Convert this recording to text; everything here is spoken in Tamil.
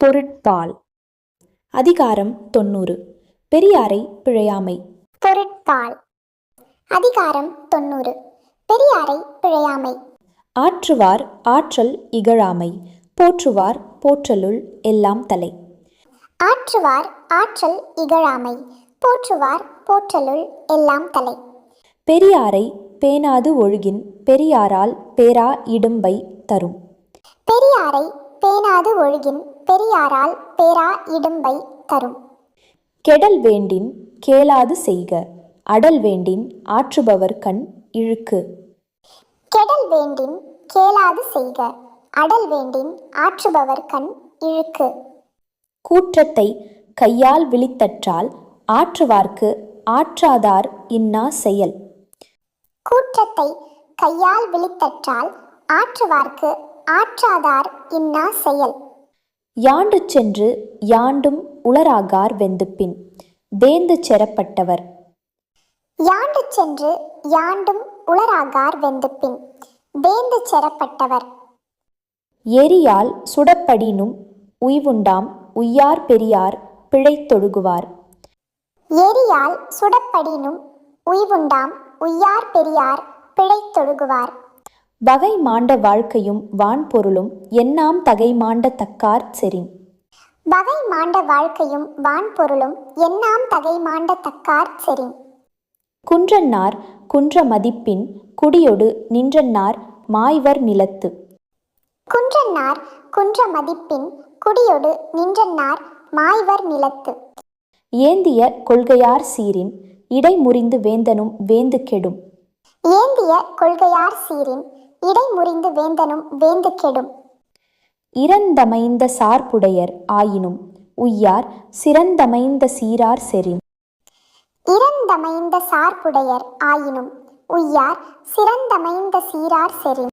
பொருட்பால். அதிகாரம் 90. பெரியாரை பிழையாமை. பொருட்பால். அதிகாரம் 90. பெரியாரை பிழையாமை. ஆற்றுவார் ஆற்றல் இகழாமை, போற்றுவார் போற்றலுள் எல்லாம் தலை. ஆற்றுவார் ஆற்றல் இகழாமை, போற்றுவார் போற்றலுள் எல்லாம் தலை. பெரியாரை பேணாது ஒழுகின் பெரியாரால் பேரா இடும்பை தரும். பெரியாரை பேணாது ஒழுகின் பெரியாரால் பேரா இடும்பை தரும். கெடல் வேண்டின் கேளாது செய்க, அடல் வேண்டின் ஆற்றுபவர் கண் இழுக்கு. கெடல் வேண்டின் கேளாது செய்க, அடல் வேண்டின் ஆற்றுபவர் கண் இழுக்கு. கூற்றத்தை கையால் விழித்தற்றால் ஆற்றுவார்க்கு ஆற்றாதார் இன்னா செயல். கூற்றத்தை கையால் விழித்தற்றால் ஆற்றுவார்க்கு ஆற்றாதார் இன்னா செயல். யாண்டு சென்று யாண்டும் உளராகார் வெந்துப்பின், தேந்து செறப்பட்டவர். யாண்டு சென்று யாண்டும் உளராகார் வெந்துப்பின், தேந்து செறப்பட்டவர். எரியால் சுடப்படினும் உய்வுண்டாம் உய்யார் பெரியார் பிழைத்தொழுகுவார். எரியால் சுடப்படினும் உய்வுண்டாம் உய்யார் பெரியார் பிழைத்தொழுகுவார். வகை மாண்ட வாழ்க்கையும் வான்பொருளும் என்னாம் தகை மாண்ட தக்கார் செறின். வகை மாண்ட வாழ்க்கையும் வான்பொருளும் என்னாம் தகை மாண்ட தக்கார் செறின். குன்றன்னார் குன்ற மதிப்பின் குடியொடு நின்றன்னார் மாய்வர் நிலத்து. குன்றன்னார் குன்ற மதிப்பின் குடியொடு நின்றன்னார் மாய்வர் நிலத்து. ஏந்திய கொள்கையார் சீரின் இடை முறிந்து வேந்தனும் வேந்து கெடும். ஏந்திய கொள்கையார் சீரின் இடை முறிந்து வேந்தனும் வேந்து கெடும். இறந்தமைந்த சார்புடையர் ஆயினும் உய்யார் சிறந்தமைந்த சீரார் செறின். இறந்தமைந்த சார்புடையர் ஆயினும் உய்யார் சிறந்தமைந்த சீரார் செறின்.